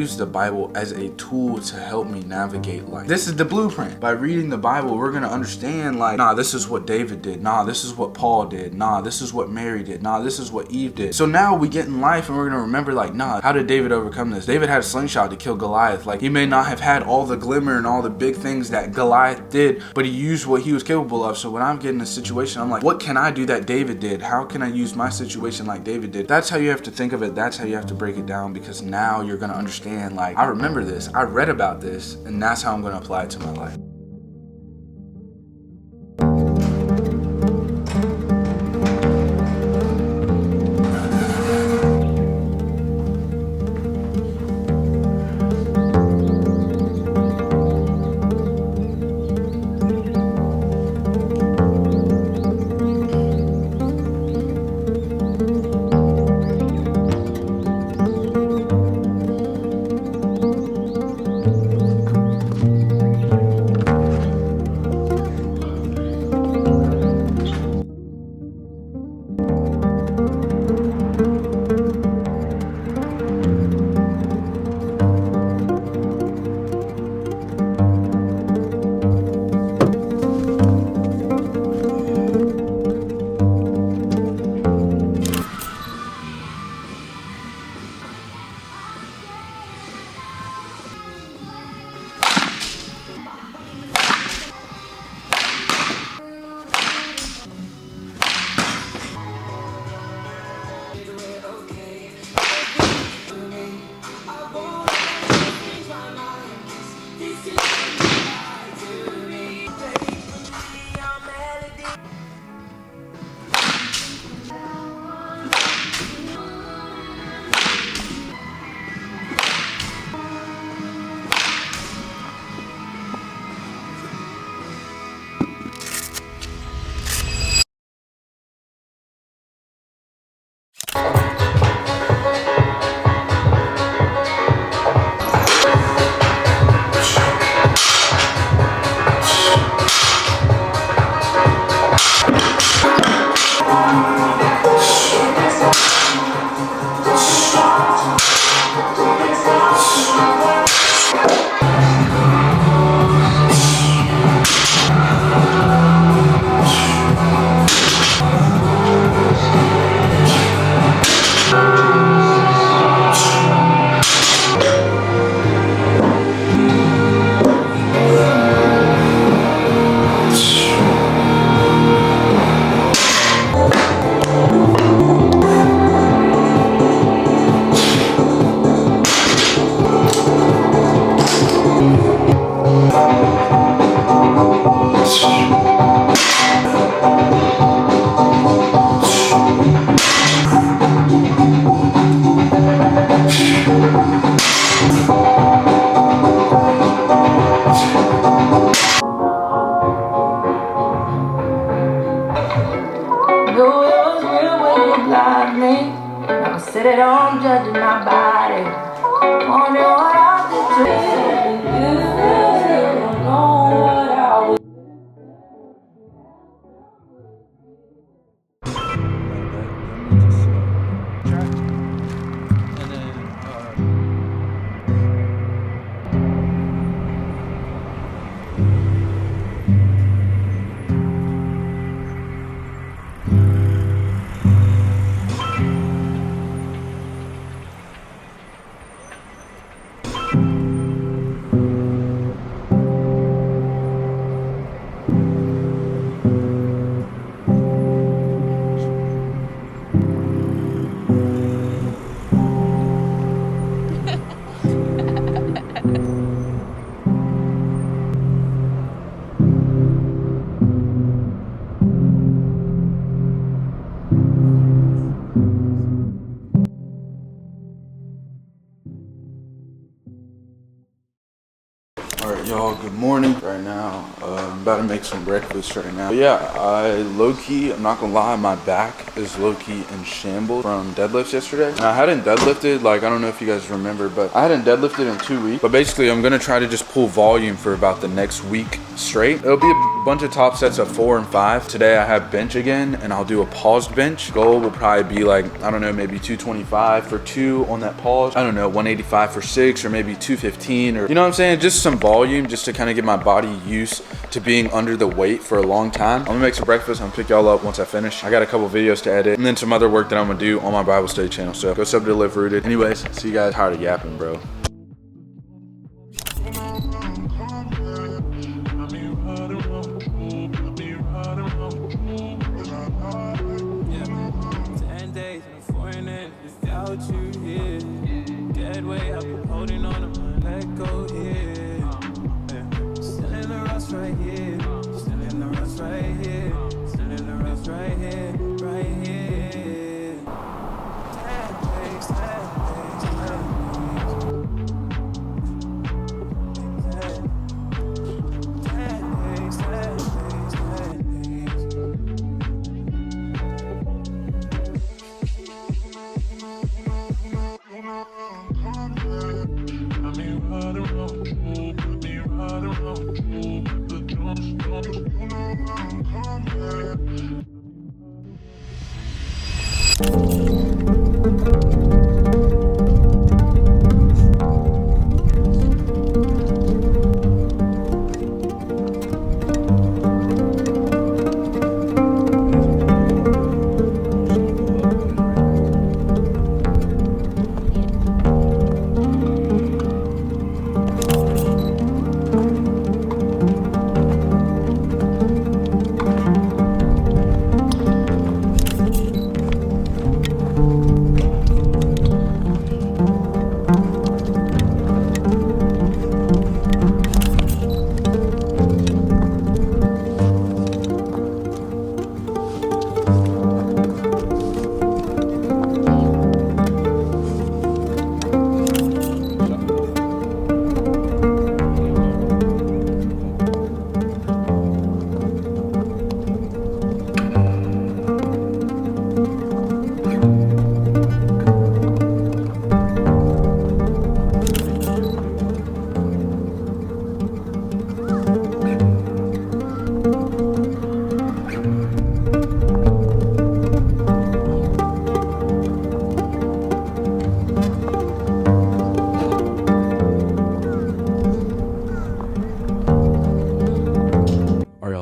use the Bible as a tool to help me navigate life. This is the blueprint. By reading the Bible, we're gonna understand, like, nah, this is what David did. Nah, this is what Paul did. Nah, this is what Mary did. Nah, this is what Eve did. So now we get in life and we're gonna remember, like, nah, how did David overcome this? David had a slingshot to kill Goliath. Like, he may not have had all the glimmer and all the big things that Goliath did, but he used what he was capable of. So when I'm getting a situation, I'm like, what can I do that David did? How can I use my situation like David did? That's how you have to think of it. That's how you have to break it down, because now you're gonna understand, like, I remember this, I read about this, and that's how I'm gonna apply it to my life. Sit at home judging my body. Wonder what I did to you. Don't know what I would. I'm about to make some breakfast right now. But yeah, I low-key, I'm not gonna lie, my back is low-key in shambles from deadlifts yesterday. And I hadn't deadlifted, like, I don't know if you guys remember, but I hadn't deadlifted in 2 weeks. But basically, I'm gonna try to just pull volume for about the next week straight. It'll be a bunch of top sets of 4 and 5. Today I have bench again, and I'll do a paused bench. Goal will probably be like, I don't know, maybe 225 for 2 on that pause. I don't know, 185 for 6, or maybe 215, or, you know what I'm saying? Just some volume, just to kind of get my body used to being under the weight for a long time. I'm gonna make some breakfast. I'm gonna pick y'all up once I finish. I got a couple videos to edit, and then some other work that I'm gonna do on my Bible study channel. So go sub to Live Rooted. Anyways, see you guys. Tired of yapping, bro.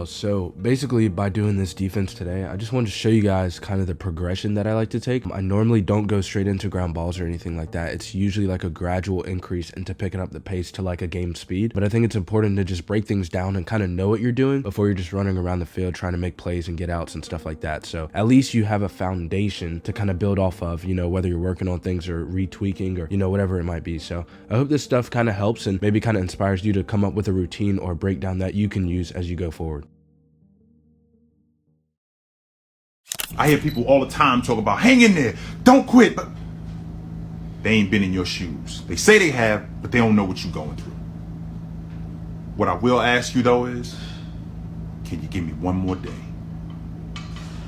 So basically, by doing this defense today, I just wanted to show you guys kind of the progression that I like to take. I normally don't go straight into ground balls or anything like that. It's usually like a gradual increase into picking up the pace to like a game speed. But I think it's important to just break things down and kind of know what you're doing before you're just running around the field trying to make plays and get outs and stuff like that. So at least you have a foundation to kind of build off of, you know, whether you're working on things or retweaking or, you know, whatever it might be. So I hope this stuff kind of helps and maybe kind of inspires you to come up with a routine or breakdown that you can use as you go forward. I hear people all the time talk about hang in there, don't quit, but they ain't been in your shoes. They say they have, but they don't know what you're going through. What I will ask you though is, can you give me one more day?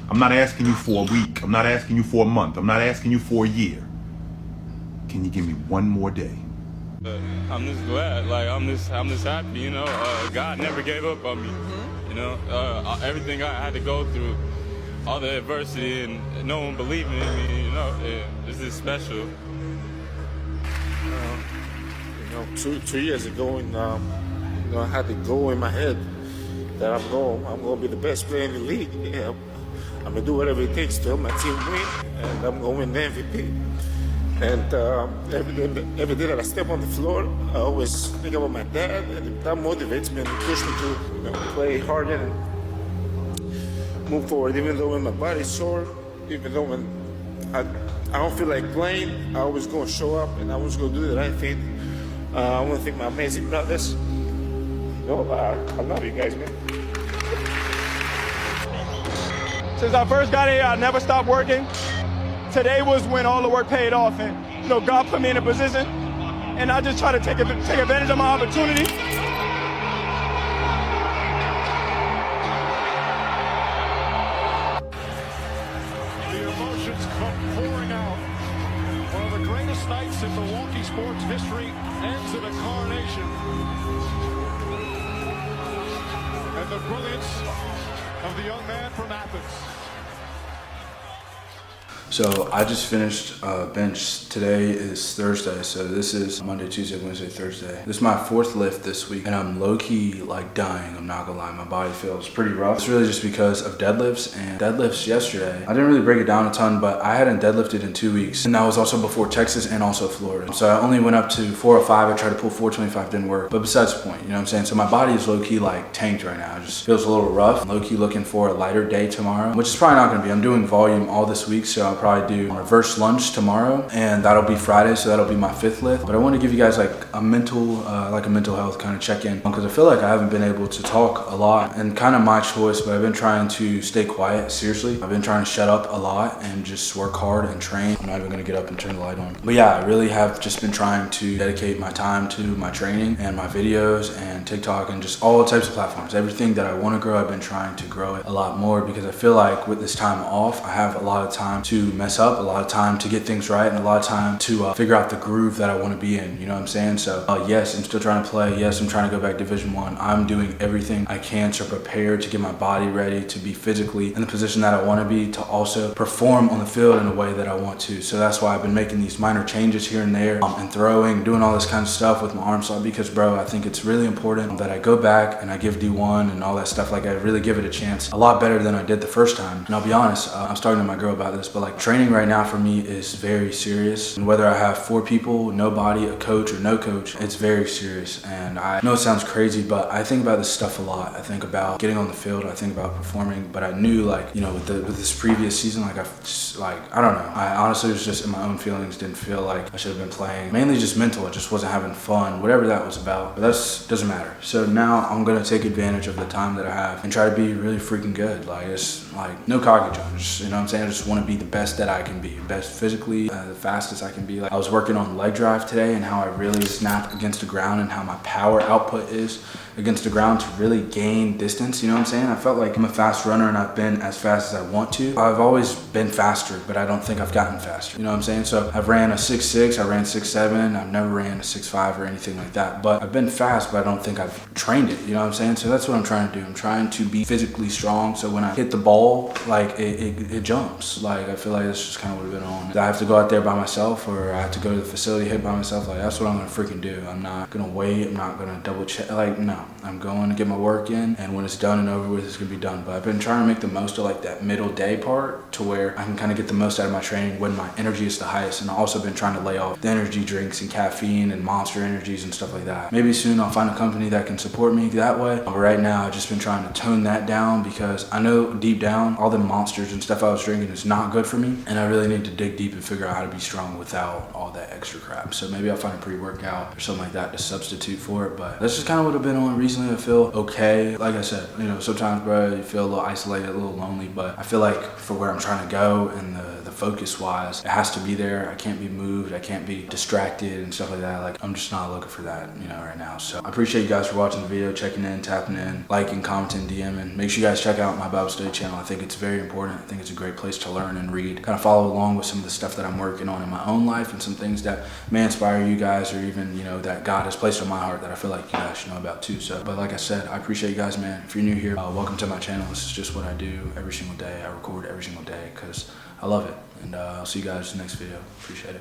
I'm not asking you for a week. I'm not asking you for a month. I'm not asking you for a year. Can you give me one more day? I'm just glad, like I'm just happy, you know. God never gave up on me, you know. Everything I had to go through, all the adversity, and no one believing in me, you know, this is special. You know, two years ago, and you know, I had to go in my head that I'm gonna be the best player in the league. Yeah, I'm gonna do whatever it takes to help my team win, and I'm gonna win the MVP. And every day that I step on the floor, I always think about my dad, and that motivates me and pushes me to, you know, play harder and move forward. Even though when my body's sore, even though when I don't feel like playing, I always gonna show up and I always gonna do the right thing. I want to thank my amazing brothers. You know, I love you guys, man. Since I first got here, I never stopped working. Today was when all the work paid off, and you know, God put me in a position, and I just try to take advantage of my opportunity. sports history ends in a coronation. And the brilliance of the young man from Athens. So I just finished bench. Today is Thursday, so this is Monday, Tuesday, Wednesday, Thursday. This is my 4th lift this week, and I'm low-key like dying. I'm not gonna lie, my body feels pretty rough. It's really just because of deadlifts, and deadlifts yesterday. I didn't really break it down a ton, but I hadn't deadlifted in 2 weeks, and that was also before Texas and also Florida. So I only went up to 405. I tried to pull 425, didn't work. But besides the point, you know what I'm saying? So my body is low-key like tanked right now. It just feels a little rough. I'm low-key looking for a lighter day tomorrow, which is probably not gonna be. I'm doing volume all this week, so I'll probably do reverse lunge tomorrow, and that'll be Friday, so that'll be my 5th lift. But I want to give you guys like a mental health kind of check-in, because I feel like I haven't been able to talk a lot, and kind of my choice, but I've been trying to stay quiet. Seriously, I've been trying to shut up a lot and just work hard and train. I'm not even gonna get up and turn the light on, but yeah, I really have just been trying to dedicate my time to my training and my videos and TikTok and just all types of platforms. Everything that I want to grow, I've been trying to grow it a lot more, because I feel like with this time off, I have a lot of time to mess up, a lot of time to get things right, and a lot of time to figure out the groove that I want to be in, you know what I'm saying? So yes, I'm still trying to play. Yes, I'm trying to go back to Division 1. I'm doing everything I can to prepare to get my body ready to be physically in the position that I want to be, to also perform on the field in a way that I want to. So that's why I've been making these minor changes here and there, and throwing, doing all this kind of stuff with my arm slot, because bro, I think it's really important that I go back and I give D1 and all that stuff. Like I really give it a chance, a lot better than I did the first time. And I'll be honest, I'm starting to my girl about this, but like training right now for me is very serious. And whether I have 4 people, nobody, a coach or no coach, it's very serious. And I know it sounds crazy, but I think about this stuff a lot. I think about getting on the field, I think about performing, but I knew, like, you know, with this previous season, like I don't know, I honestly was just in my own feelings, didn't feel like I should have been playing. Mainly just mental, I just wasn't having fun, whatever that was about, but that doesn't matter. So now I'm gonna take advantage of the time that I have and try to be really freaking good. Like, it's like no cocky jumps, you know what I'm saying? I just want to be the best that I can be, best physically, the fastest I can be. Like I was working on leg drive today and how I really snap against the ground and how my power output is against the ground to really gain distance, you know what I'm saying? I felt like I'm a fast runner and I've been as fast as I want to. I've always been faster, but I don't think I've gotten faster, you know what I'm saying? So I've ran a 6'6", I ran 6'7", I've never ran a 6'5" or anything like that, but I've been fast, but I don't think I've trained it, you know what I'm saying? So that's what I'm trying to do. I'm trying to be physically strong, so when I hit the ball, like it jumps. Like I feel like that's just kind of what I've been on. I have to go out there by myself, or I have to go to the facility, hit by myself. Like that's what I'm gonna freaking do. I'm not gonna wait, I'm not gonna double check, like no. I'm going to get my work in, and when it's done and over with, it's gonna be done. But I've been trying to make the most of like that middle day part, to where I can kind of get the most out of my training when my energy is the highest. And I've also been trying to lay off the energy drinks and caffeine and Monster Energies and stuff like that. Maybe soon I'll find a company that can support me that way. But right now I've just been trying to tone that down, because I know deep down all the Monsters and stuff I was drinking is not good for me, and I really need to dig deep and figure out how to be strong without all that extra crap. So maybe I'll find a pre-workout or something like that to substitute for it. But that's just kind of what I've been on recently. I feel okay. Like I said, you know, sometimes, bro, you feel a little isolated, a little lonely, but I feel like for where I'm trying to go and the focus wise, it has to be there. I can't be moved, I can't be distracted and stuff like that. Like I'm just not looking for that, you know, right now. So I appreciate you guys for watching the video, checking in, tapping in, liking, commenting, DMing. Make sure you guys check out my Bible study channel. I think it's very important. I think it's a great place to learn and read, kind of follow along with some of the stuff that I'm working on in my own life, and some things that may inspire you guys, or even, you know, that God has placed on my heart that I feel like you guys should know about too. So, but like I said, I appreciate you guys, man. If you're new here, welcome to my channel. This is just what I do every single day. I record every single day because I love it. And I'll see you guys in the next video. Appreciate it.